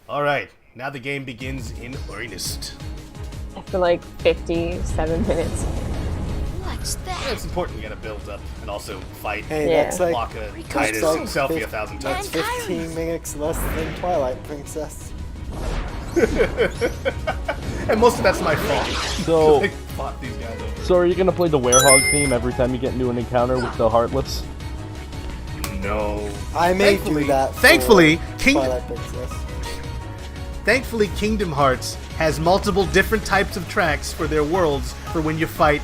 Alright, now the game begins in earnest. After like 57 minutes. What's that? It's important we gotta build up and also fight. Hey, Yeah. that's like Block a Titus like selfie 50 1,000 that's times. 15 minutes less than Twilight Princess. And most of that's my fault. So- I fought these guys over. So are you gonna play the Werehog theme every time you get into an encounter with the Heartless? No. I may Thankfully- do that. For thankfully, Twilight Princess. Thankfully, Kingdom Hearts has multiple different types of tracks for their worlds for when you fight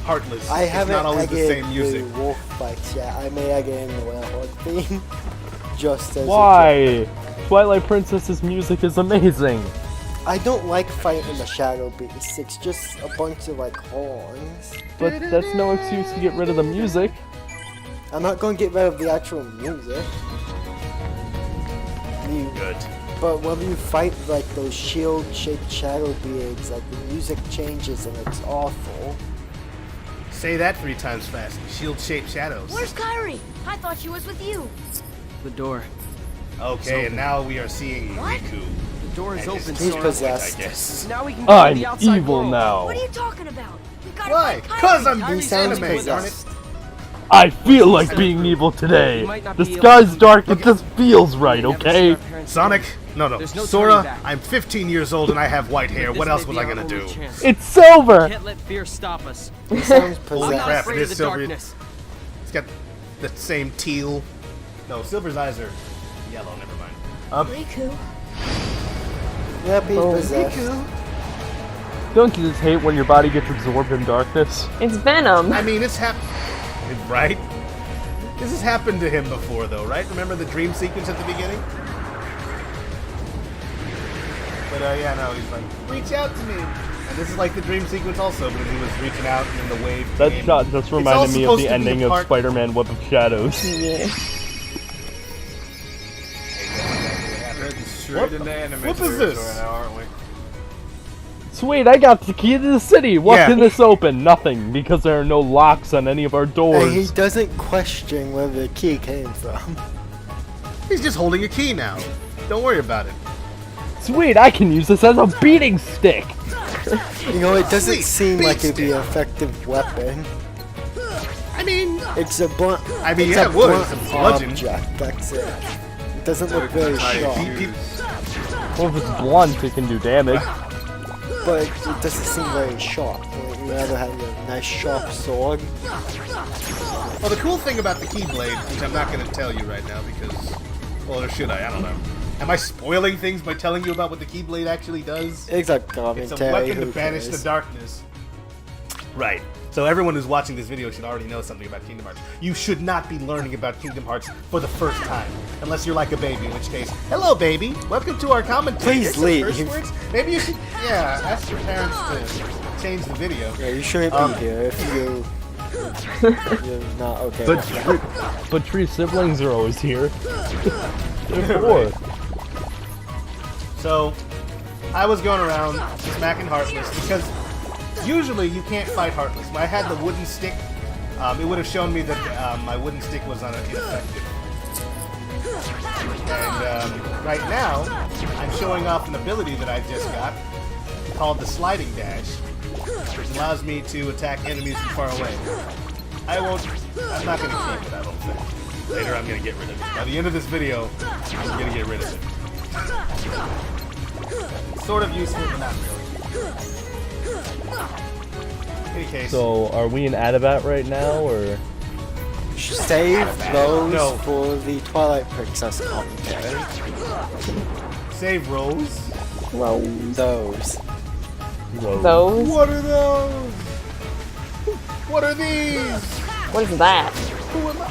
Heartless. I It's haven't not always the egged same music. the wolf fights yet. I may egg in the werewolf theme. Just as a joke. Why? Twilight Princess's music is amazing. I don't like fighting the shadow beasts. It's just a bunch of like horns. But that's no excuse to get rid of the music. I'm not going to get rid of the actual music. Good. But when you fight like those shield-shaped shadow beings, like the music changes and it's awful. Say that 3 times fast. Shield-shaped shadows. Where's Kyrie? I thought she was with you. The door. Okay, and now we are seeing What? Riku. The door is And open, his He's Sora. possessed. I guess. Now we can go to I'm the outside evil world. now. What are you talking about? We gotta Why? find Cause Kyrie. I'm He Kyrie's sounds anime, darn it. possessed. I feel like being evil today. You might not The be able sky's to- dark, it just feels right, Never see okay? our parents Sonic? again. No. There's no Sora, turning back. I'm 15 years old and I have white hair. This What may else be was I our gonna only do? chance. It's silver! Can't let fear stop us. He sounds I'm Holy possessed. crap, not afraid it of is the Silver. darkness. It's got the same teal. No, Silver's eyes are yellow, never mind. Riku. Yep, he's Oh, possessed. Don't you just hate when your body gets absorbed in darkness? It's Venom. I mean, it's happened, right? This has happened to him before, though, right? Remember the dream sequence at the beginning? But, yeah, no, he's like, reach out to me. And this is like the dream sequence also, but he was reaching out and then the wave That came. shot just It's all reminded me of supposed the to be a ending of part- Spider-Man Web of Shadows. Yeah. Heading straight into anime What is territory this? now, aren't we? Sweet, I got the key to the city! What Yeah. can this open? Nothing, because there are no locks on any of our And he doors. doesn't question where the key came from. He's just holding a key now. Don't worry about it. Sweet, I can use this as a beating stick! You know, it doesn't Sweet, seem like it'd be beast. an effective weapon. I mean, It's a blunt. I mean, it's yeah, a it would. blunt It's a bludgeon. object. That's it. It doesn't look very sharp, Well, if it's blunt, it can do damage. but it doesn't seem very sharp. Like, you rather have a nice sharp sword. well, the cool thing about the Keyblade, which I'm not going to tell you right now because, well, or should I? I don't know. Am I spoiling things by telling you about what the Keyblade actually does? It's a It's commentary. a weapon to who banish the cares? darkness. Right. So everyone who's watching this video should already know something about Kingdom Hearts. You should not be learning about Kingdom Hearts for the first time, unless you're like a baby, in which case, hello, baby. Welcome to our commentary. Please Here's some leave. curse words. Maybe you should, yeah, ask your parents to change the video. Yeah, you shouldn't be here if you're not okay. But, with that. but three siblings are always here. They're four. So, I was going around smacking Heartless because usually you can't fight Heartless. When I had the wooden stick, it would have shown me that my wooden stick was ineffective. And right now, I'm showing off an ability that I just got called the Sliding Dash, which allows me to attack enemies from far away. I'm not going to keep it, I don't think. Later I'm going to get rid of it. By the end of this video, I'm going to get rid of it. Sort of useful, but not really. In any case, So, are we in Adabat right now, or...? Save those No. for the Twilight Princess commentary. save Rose. Well, Those. those? What are those? What are these? What is that? Who am I?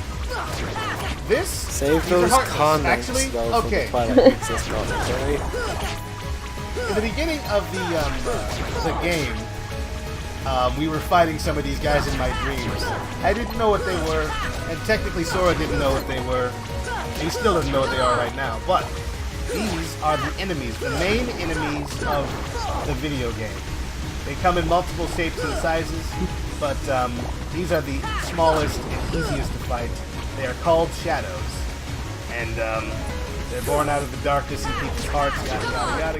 This? Save These are those Heartless. comments Actually, though for okay. the Twilight Princess commentary. In the beginning of the game, we were fighting some of these guys in my dreams. I didn't know what they were, and technically Sora didn't know what they were. He still doesn't know what they are right now. But these are the enemies, the main enemies of the video game. They come in multiple shapes and sizes, but these are the smallest and easiest to fight. They are called shadows, and They're born out of the darkness in people's hearts, yada yada yada.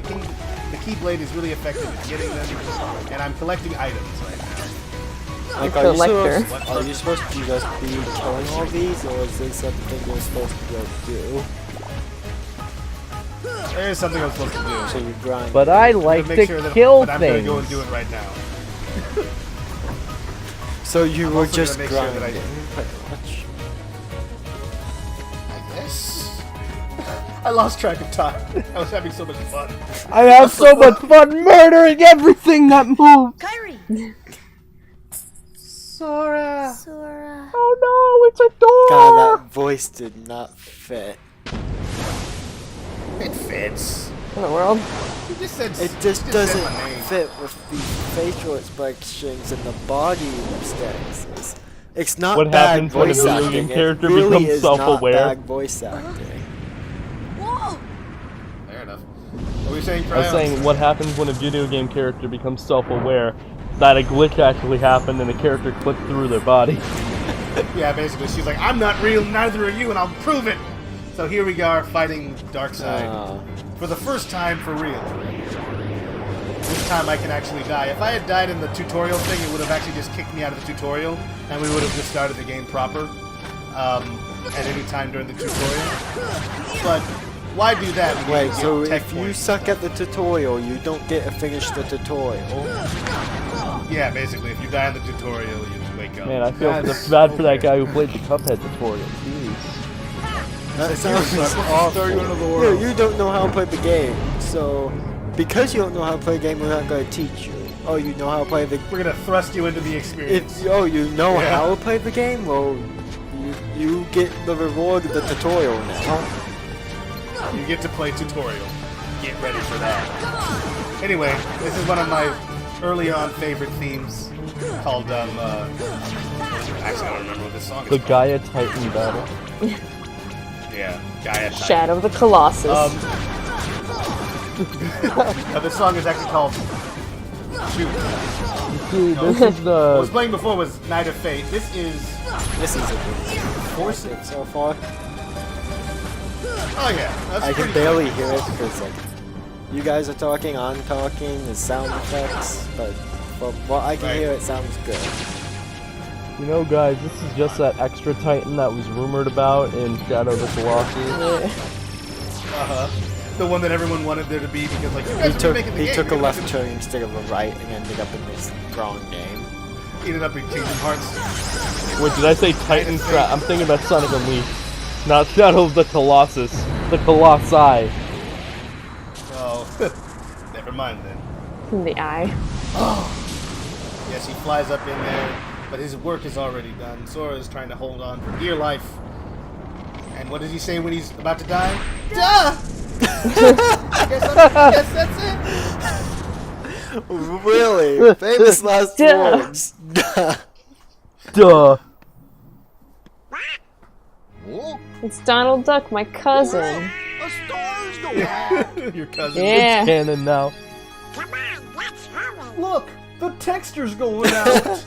The Keyblade is really effective at getting them, and I'm collecting items right now. Like, Collector. are you supposed to just be killing all these, or is this something you're supposed to go do? There's something I'm supposed to do. So you grind. But I I'm gonna like make to sure that- kill but I'm gonna things. go and do it right now. So you I'm were also just gonna make sure that grinding. Pretty much. I guess. I lost track of time. I was having so much fun. I have so much fun murdering everything that moves. Kyrie! Sora. Sora. Oh no, it's a door. God, that voice did not fit. It fits. In the world. You just said. It just said doesn't my name. fit with the facial expressions and the body stances. It's not What bad happens when a voice video acting. game It character really becomes is self-aware? not bad voice acting. Whoa! Fair enough. What were you saying, I was Cryon? saying, what happens when a video game character becomes self-aware? That a glitch actually happened and the character clipped through their body. Yeah, basically, she's like, I'm not real, neither are you, and I'll prove it! So here we are fighting Darkseid. For the first time for real. This time I can actually die. If I had died in the tutorial thing, it would have actually just kicked me out of the tutorial, and we would have just started the game proper at any time during the tutorial. But why do that? when you Wait, get so tech if you points suck and at the tutorial, you don't get to finish the tutorial. stuff? Yeah, basically, if you die in the tutorial, you wake up. Man, I feel That's bad for that okay. guy who played the Cuphead tutorial. Jeez. That sounds awful. You don't know how to play the game, so because you don't know how to play the game, we're not going to teach you. Oh, you know how to play the. We're gonna thrust you into the experience. You know Yeah. how to play the game. Well, you get the reward of the tutorial now. You get to play tutorial. Get ready for that. Anyway, this is one of my early on favorite themes called actually I don't remember what this song is The called. Gaia Titan battle. Yeah, Gaia Titan. Shadow of the Colossus. Now this song is actually called Shoot. See, this is What I was the... playing before was Night of Fate. This is This is a good Force It. so far. Oh yeah, that's I can pretty barely good. hear it because like you guys are talking, I'm talking, there's sound effects, but from what I can Right. hear, it sounds good. You know, guys, this is just that extra Titan that was rumored about in Shadow of the Colossus. The one that everyone wanted there to be because like you He guys are took making the he game. took a You're left gonna turn instead of a right and ended up in this wrong game. Eat it up in Kingdom Hearts. Wait, did I say Titan Trap? I'm thinking about Sonic Unleashed. Not Shadow of the Colossus. The Colossi. Oh, never mind then. In the eye. Yes, he flies up in there, but his work is already done. Sora is trying to hold on for dear life. And what does he say when he's about to die? Duh! Yes, that's it. Really? Famous last Duh. words. Duh. Duh. It's Donald Duck, my cousin. Your cousin. Yeah. Canon now. Look, the texture's going out.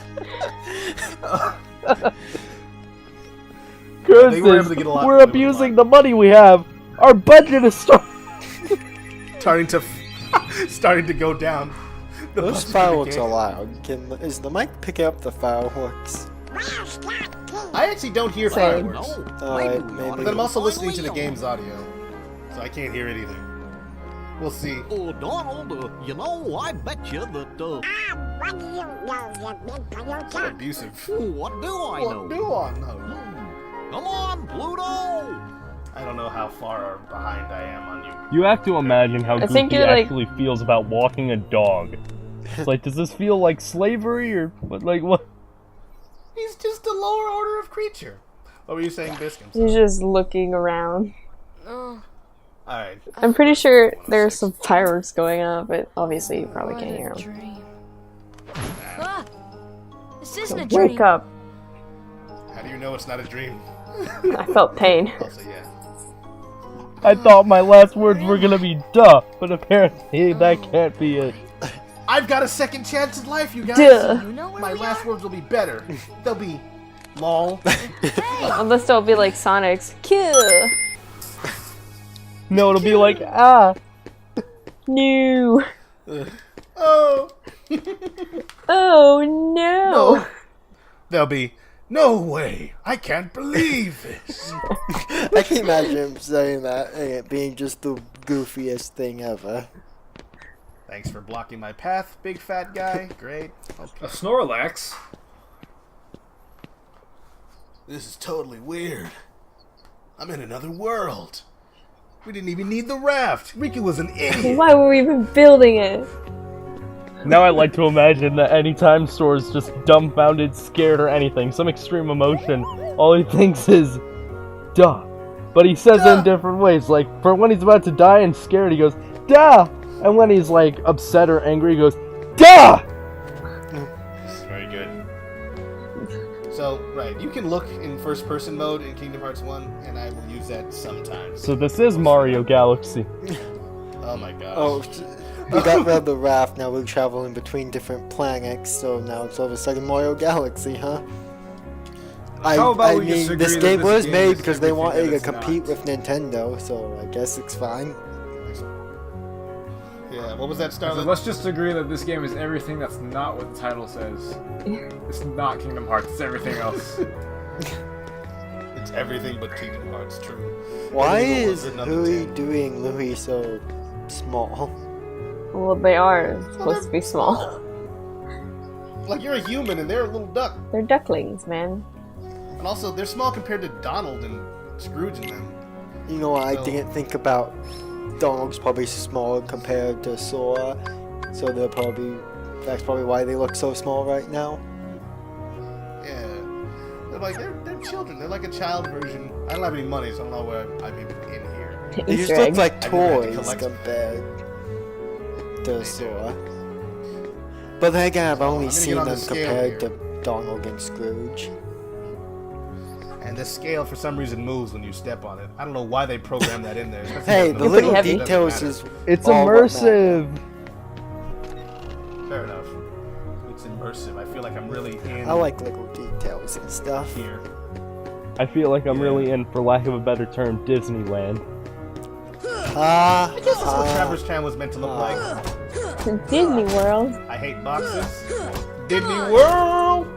They were able to get a lot We're more abusing the money we have. Our budget is starting to go down. The Those budget of the fireworks game. are loud. Is the mic picking up the fireworks? I actually don't hear Same. fireworks, Alright, but maybe. I'm also listening to the game's audio, so I can't hear anything. We'll see. Oh, Donald, you know, I bet you that, So abusive. what do I know? What do I know? Come on, Pluto! I don't know how far behind I am on you. You have to imagine how I think Goofy you're, like- actually feels about walking a dog. It's like, does this feel like slavery or what? Like what? He's just a lower order of creature. What were you saying, Biscuit? He's just looking around. Oh, Alright. I'm pretty sure there's some fireworks going on, but obviously you probably what can't a hear them. dream. Ah, this isn't a dream. Wake up. How do you know it's not a dream? I felt pain. Also, yeah. I thought my last words were gonna be duh, but apparently that can't be it. I've got a second chance at life, you guys. Duh. You know where My we last are? words will be better. They'll be lol. Unless they'll be like Sonic's. Kill. No, it'll be like, ah. No. Oh. Oh no. No. There'll be no way. I can't believe this. I can imagine him saying that and it being just the goofiest thing ever. Thanks for blocking my path, big fat guy. Great. Okay. A Snorlax. This is totally weird. I'm in another world. We didn't even need the raft. Riku was an idiot. Why were we even building it? Now I like to imagine that anytime Sora's just dumbfounded, scared, or anything, some extreme emotion, all he thinks is, duh. But he says it in different ways. Like, for when he's about to die and scared, he goes, duh! And when he's, like, upset or angry, he goes, duh! Very good. So, right, you can look in first-person mode in Kingdom Hearts 1, and I will use that sometimes. So this is Mario Galaxy. Oh my gosh. Oh, we got rid of the raft, now we're traveling between different planets, so now it's all of a sudden Mario Galaxy, huh? How about I we just mean, agree this that game this was game made is because they everything wanted that to it's compete not? with Nintendo, so I guess it's fine. Yeah, what was that, So Starlet? let's just agree that this game is everything that's not what the title says. It's not Kingdom Hearts, it's everything else. It's everything but Kingdom Hearts, true. Why Everything but is was another Louis 10. doing Louis so small? Well, they are supposed to be small. Like, you're a human and they're a little duck. They're ducklings, man. And also, they're small compared to Donald and Scrooge and them. You know what, I So- didn't think about Donald's probably small compared to Sora, so that's probably why they look so small right now. Yeah. They're children. They're like a child version. I don't have any money, so I don't know where I'm even in here. They just Easter look egg. like I never had to toys collect- compared to They do. Sora. But then again, I've So, only I'm gonna seen get on them the scale compared here. to Donald and Scrooge. And the scale, for some reason, moves when you step on it. I don't know why they programmed that in there. especially Hey, when the It's little pretty heavy. details Doesn't is It's all what immersive! Fair enough. It's immersive. I feel like I'm really in I like little details and stuff. here. I feel like I'm really in, for lack of a better term, Disneyland. Ah, That's what Traverse Town was meant to look like. Disney World. I hate boxes. Disney World!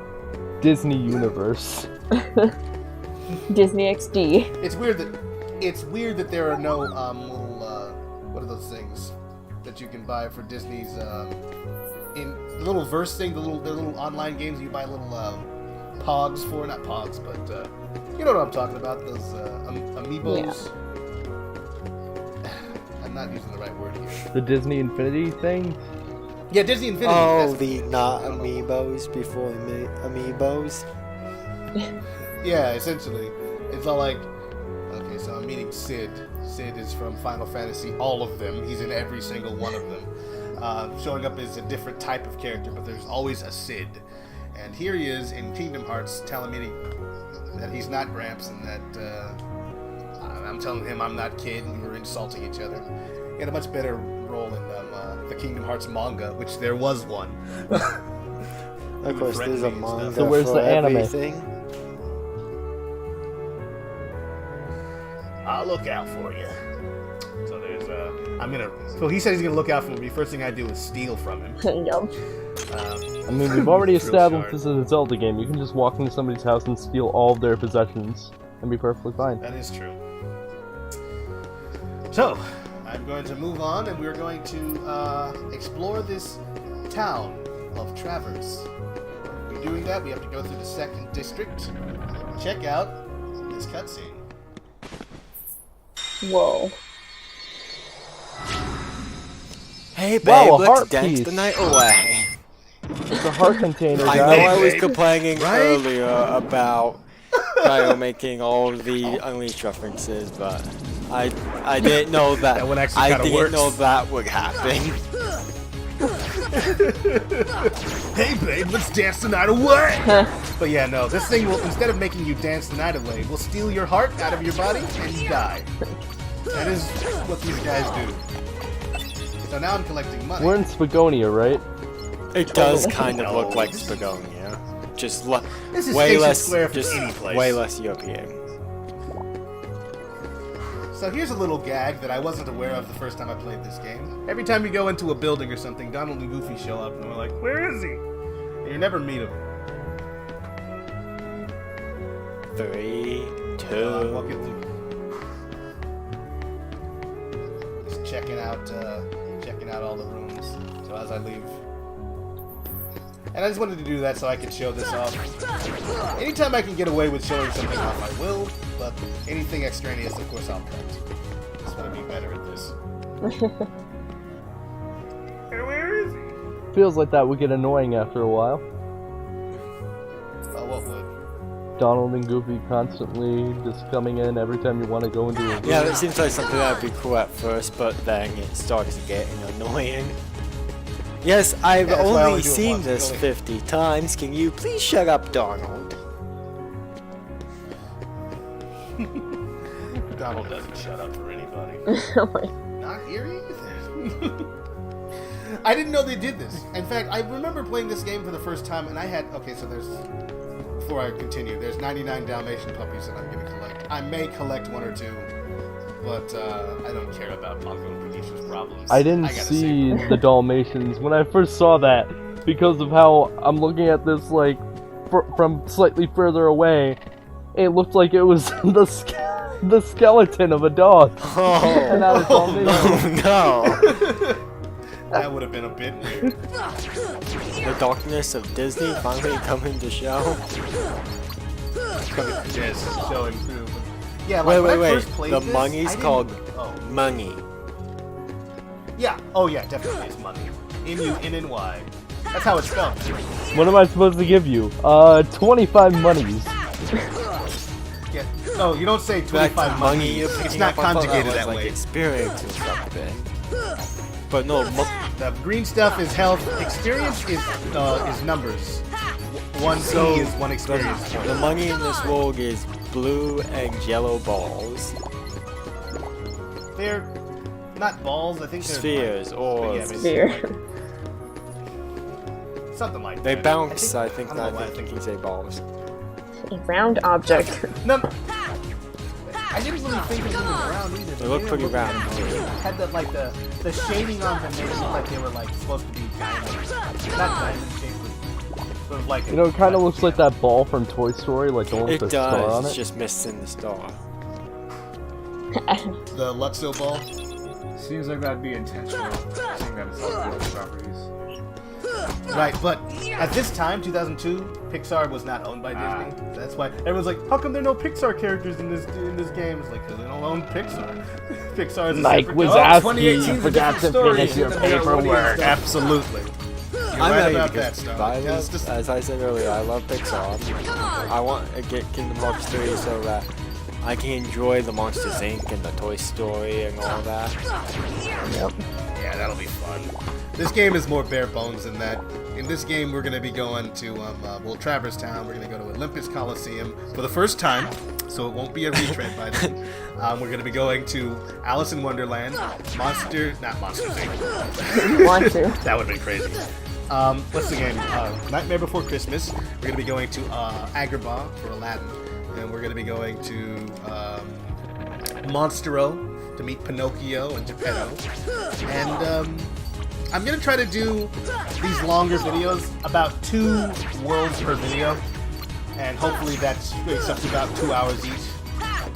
Disney Universe. Disney XD. It's weird that there are no little what are those things that you can buy for Disney's in the little verse thing, the little online games that you buy little pogs for, not pogs, but you know what I'm talking about, those amiibos. I'm not using the right word here. The Disney Infinity thing? Yeah, Disney Infinity. oh, that's- the not amiibos before amiibos. Yeah, essentially. It's all like, okay, so I'm meeting Sid. Sid is from Final Fantasy, all of them. He's in every single one of them. Showing up as a different type of character, but there's always a Sid. And here he is in Kingdom Hearts telling me that he's not Gramps and that I'm telling him I'm not Kid and we were insulting each other. He had a much better role in the Kingdom Hearts manga, which there was one. Of course, there's a threatening and stuff. manga So where's for the anime? everything. I'll look out for you. So there's so he said he's gonna look out for me. First thing I do is steal from him. Yup. I mean, we've already Real established sharp. this is a Zelda game. You can just walk into somebody's house and steal all of their possessions and be perfectly fine. That is true. So I'm going to move on, and we're going to explore this town of Traverse. If we're doing that, we have to go through the second district. Check out this cutscene. Whoa. Hey, babe, Wow, a let's heart dance piece. the night away. It's a heart container, I know guys. I was babe. complaining Right? earlier about Kyle making all the Unleashed references, but I didn't know that. That one actually I kinda didn't works. know that would happen. Hey babe, let's dance the night away! But yeah, no, this thing will, instead of making you dance the night away, will steal your heart out of your body and you die. That is what these guys do. So now I'm collecting money. We're in Spagonia, right? It does kind No. of look like Spagonia, just This is way Station less, Square for just any place. way less European. So here's a little gag that I wasn't aware of the first time I played this game. Every time you go into a building or something, Donald and Goofy show up and we're like, where is he? And you never meet him. 3, 2. I'm walking through. Just checking out all the rooms. So as I leave. And I just wanted to do that so I could show this off. Anytime I can get away with showing something off, I will. But anything extraneous, of course, I'll cut. Just want to be better at this. And where is he? Feels like that would get annoying after a while. Oh, what would? Donald and Goofy constantly just coming in every time you want to go into a room. Yeah, that seems like something that would be cool at first, but then it starts getting annoying. Yes, I've Yeah, that's why I only only do it seen once, this really. 50 times. Can you please shut up, Donald? Donald doesn't shut up for anybody. Oh my. Not here either. I didn't know they did this. In fact, I remember playing this game for the first time, and I had... Okay, so there's... Before I continue, there's 99 Dalmatian puppies that I'm going to collect. I may collect 1 or 2, but I don't care about Mongo and Phoenicia's problems. I didn't gotta see save the Dalmatians when I first saw that because of how I'm looking at this like from slightly further away. It looked like it was the skeleton of a dog. Oh, And not a Dalmatian. no. That would have been a bit weird. The darkness of Disney finally coming to show. Just showing through. Yeah, like when I Wait. first played The this, money's I didn't- called Oh. Money. Yeah. Oh, yeah, definitely it's money. M-U-N-N-Y. That's how it's spelled. What am I supposed to give you? 25 monies. Yeah. No, you don't say 25 money. you're It's picking not up, I thought conjugated was that like way. experience or something. But no, The green stuff is health. Experience is numbers. One So, key is one experience point. the money in this world is blue and yellow balls. They're not balls. I think they're Spheres, or yeah, maybe Sphere. something like they that. bounce. I think I don't know why I you say balls. A round object. No, I didn't really think of them as round either. They look pretty round. Had the the shading on them made it look like they were like supposed to be diamonds. Not diamond shaped, but sort of like. You know, it kind of looks like that ball from Toy Story, like the one with It the star does. on It's it. just missing the star. The Luxo ball. Seems like that'd be intentional, seeing that it's all the properties. Right, but at this time, 2002, Pixar was not owned by Disney. So that's why everyone's like, "How come there are no Pixar characters in this game?" It's like, because they don't own Pixar. Pixar is a Mike separate was company. asking, 2018 's you a forgot different to story. finish your You should have got Woody and paperwork. stuff. Absolutely. You're I'm right ready about because that, Star. I Yeah, love, it's just, as I said earlier, I love Pixar. I want to get Kingdom Hearts 3 so that I can enjoy the Monsters Inc. and the Toy Story and all that. Yep. yeah, that'll be fun. This game is more bare bones than that. In this game, we're going to be going to, Traverse Town. We're going to go to Olympus Coliseum for the first time, so it won't be a retread by then. We're going to be going to Alice in Wonderland, not Monsters Inc. Want to. That would have been crazy. What's the game? Nightmare Before Christmas. We're going to be going to Agrabah for Aladdin. And we're going to be going to Monstero to meet Pinocchio and Geppetto. And I'm going to try to do these longer videos, about 2 worlds per video. And hopefully that equates up to about 2 hours each.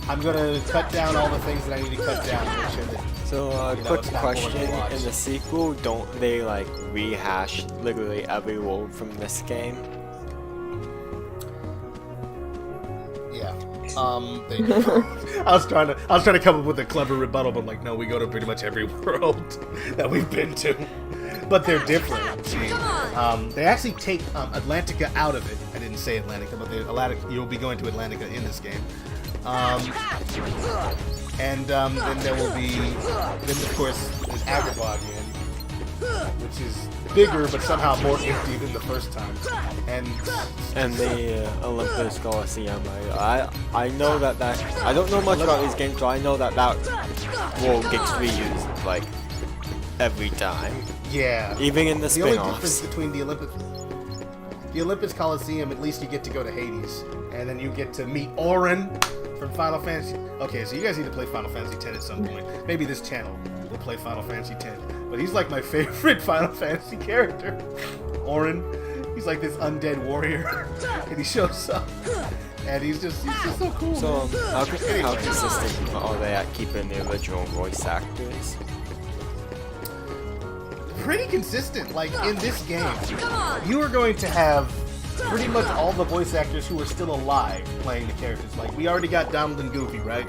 I'm going to cut down all the things that I need to cut down to make sure that So, You know, quick it's not boring to question: watch. in the sequel, don't they like rehash literally every world from this game? Yeah. They I was trying to come up with a clever rebuttal, but like, no, we go to pretty much every world that we've been to. But they're different. See, they actually take Atlantica out of it. I didn't say Atlantica, but you'll be going to Atlantica in this game. Then there will be, then of course, there's Agrabah again, which is bigger but somehow more empty than the first time. And the Olympus Coliseum. I know that I don't know much about these games, so I know that world gets reused like every time, yeah, even in the the only difference spin-offs. between the Olympus Coliseum, at least you get to go to Hades, and then you get to meet Orin from Final Fantasy. Okay, so you guys need to play Final Fantasy X at some point. Maybe this channel will play Final Fantasy X. But he's like my favorite Final Fantasy character. Auron. He's like this undead warrior, and he shows up, and he's just so cool. So, man. how consistent are they at keeping the original voice actors? Pretty consistent. Like in this game, you are going to have pretty much all the voice actors who are still alive playing the characters. Like we already got Donald and Goofy, right?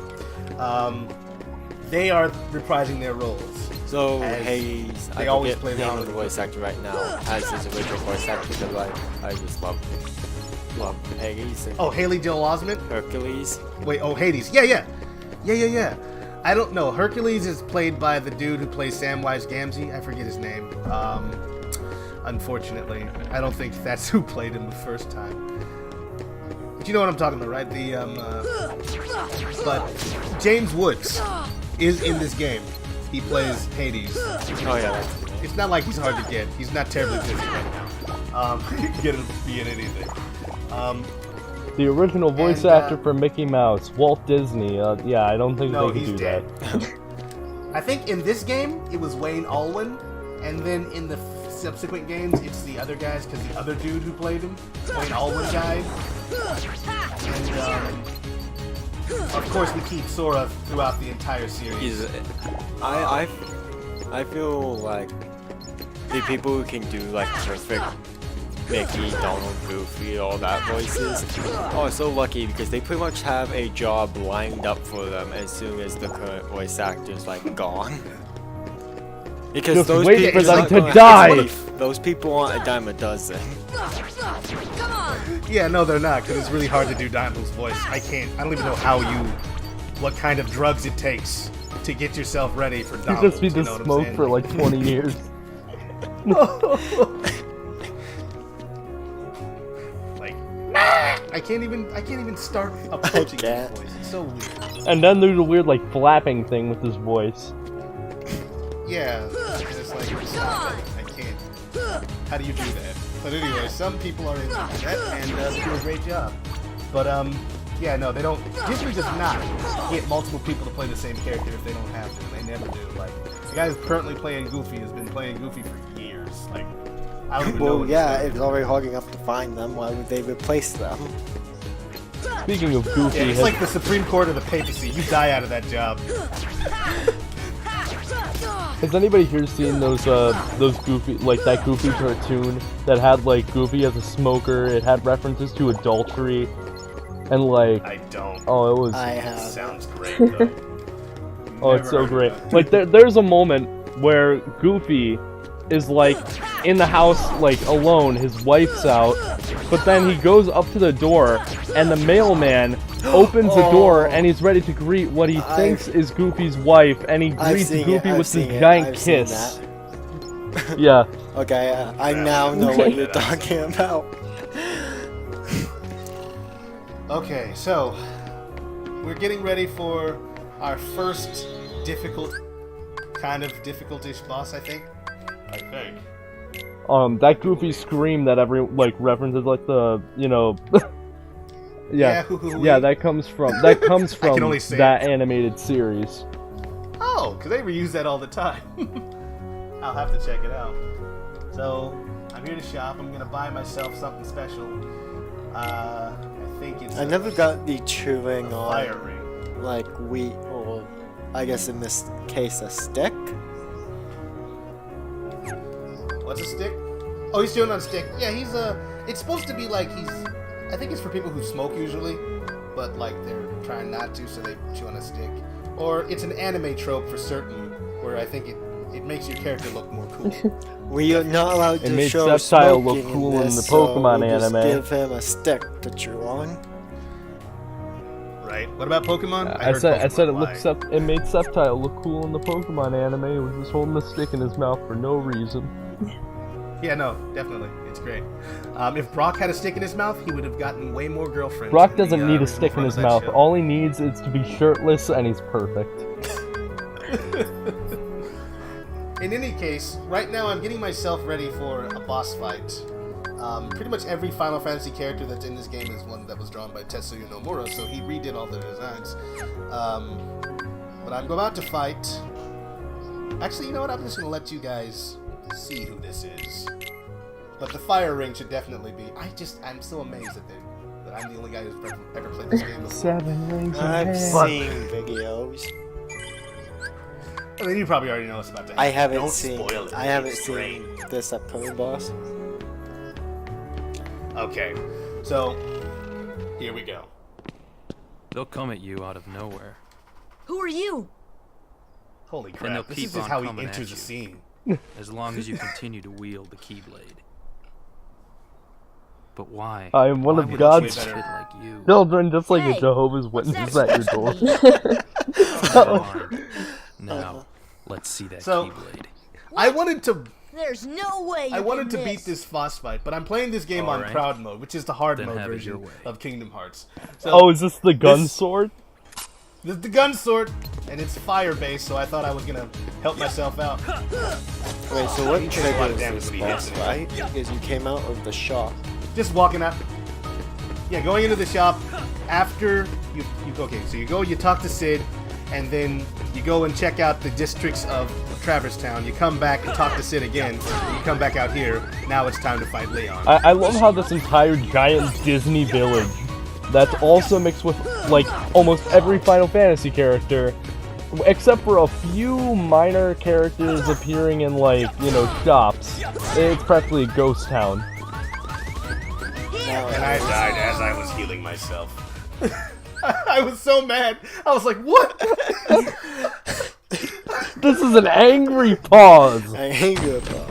They are reprising their roles. So As Hades, they I always forget play the the name of other the voice actor right now as his original voice actor because I just love Hades and Oh, Haley Joel Osment? Hercules. Wait, oh, Hades. Yeah. I don't know. Hercules is played by the dude who plays Samwise Gamgee. I forget his name. Unfortunately, I don't think that's who played him the first time. But you know what I'm talking about, right? But James Woods is in this game. He plays Hades. Oh yeah, that's the name. It's not like he's hard to get. He's not terribly busy right now. You can get him to be in anything. The original voice And, actor for Mickey Mouse, Walt Disney. Yeah, I don't think No, they he's can do dead. that. I think in this game it was Wayne Allwyn, and then in the subsequent games it's the other guys because the other dude who played him, Wayne Allwyn, died. And of course we keep Sora throughout the entire series. I feel like the people who can do like perfect Mickey, Donald, Goofy, all that voices are so lucky because they pretty much have a job lined up for them as soon as the current voice actor's like gone. Because Just those wait people for them aren't to gonna die. leave. Those people aren't a dime a dozen. Yeah, no, they're not because it's really hard to do Donald's voice. I don't even know what kind of drugs it takes to get yourself ready for You Donald. just need to you know what I'm smoke saying? for like 20 years. Like, I can't even start approaching his voice. It's so weird. And then there's a weird like flapping thing with his voice. Yeah, and it's like, stop it. I can't. How do you do that? But anyway, some people are into that and do a great job. But yeah, no, they don't. Disney does not get multiple people to play the same character if they don't have to. They never do. Like the guy who's currently playing Goofy has been playing Goofy for years. Like I don't even know. Well, what yeah, his it's already hard enough to find them. Why would they replace them? Speaking of Goofy, Yeah, it's like the Supreme Court of the papacy. You die out of that job. has anybody here seen those Goofy, like that Goofy cartoon that had like Goofy as a smoker? It had references to adultery, and like I don't. oh, it was I have. Sounds great though. oh, it's so great. Like there's a moment where Goofy is like in the house like alone, his wife's out, but then he goes up to the door and the mailman opens the door and he's ready to greet what he thinks is Goofy's wife, and he greets Goofy with this giant kiss. Yeah. Okay, I now know what you're talking about. Okay, so we're getting ready for our first kind of difficult-ish boss, I think. That Goofy scream that every like references like the yeah, yeah, that comes from can only say that animated series. Oh, because they reuse that all the time. I'll have to check it out. So I'm here to shop. I'm gonna buy myself something special. I think it's. I never got the chewing a fire on ring. like wheat, or I guess in this case a stick. What's a stick? Oh, he's chewing on a stick. Yeah, he's it's supposed to be like I think it's for people who smoke usually, but like they're trying not to, so they chew on a stick. Or it's an anime trope for certain, where I think it makes your character look more cool. We are not allowed It to made show Sceptile look smoking cool in this, the so Pokemon we'll just anime. give him a stick to chew on. Right? What about Pokemon? I said Pokemon. it Why? it made Sceptile look cool in the Pokemon anime. He was just holding a stick in his mouth for no reason. Yeah, no, definitely. It's great. If Brock had a stick in his mouth, he would have gotten way more girlfriends. Brock in doesn't the, need a original stick in front his of that mouth. show. All he needs is to be shirtless, and he's perfect. In any case, right now I'm getting myself ready for a boss fight. Pretty much every Final Fantasy character that's in this game is one that was drawn by Tetsuya Nomura, so he redid all the designs. But I'm about to fight. Actually, you know what? I'm just gonna let you guys see who this is. But the fire ring should definitely be. I'm so amazed that I'm the only guy who's ever played this game before. 7 rings. I've seen videos. I mean, you probably already know what's about to happen. I haven't Don't seen. spoil it. I haven't It's seen great. this upcoming boss. Okay, so here we go. They'll come at you out of nowhere. Who are you? Holy And they'll crap! This keep is just on how he coming enters at the you. scene. As long as you continue to wield the Keyblade. But why? I am one Why of would God's a kid like you? children, just like Hey, a Jehovah's what's Witness that at your supposed door. to be? Come on. Now, let's see that So- Keyblade. I wanted to There's no way you I wanted to can beat this boss fight, but I'm playing this game on Alright. Proud Mode, which is the hard Then mode have it your version way. of Kingdom Hearts. So Oh, is this the gun This- sword? this is the gun sword, and it's fire-based, so I thought I was gonna help myself out. Wait, so what He takes a lot of triggers damage this when he hits boss it. fight? Because you came out of the shop. Just walking up. Yeah, going into the shop after you okay, so you go, you talk to Sid, and then you go and check out the districts of Traverse Town. You come back and talk to Sid again. You come back out here. Now it's time to fight Leon. I love how this entire giant Disney village that's also mixed with, like, almost every Final Fantasy character, except for a few minor characters appearing in, like, you know, shops. It's practically a ghost town. Now, And I died as I was healing myself. I was so mad. I was like, what? This is an angry pause! I hate you, boss.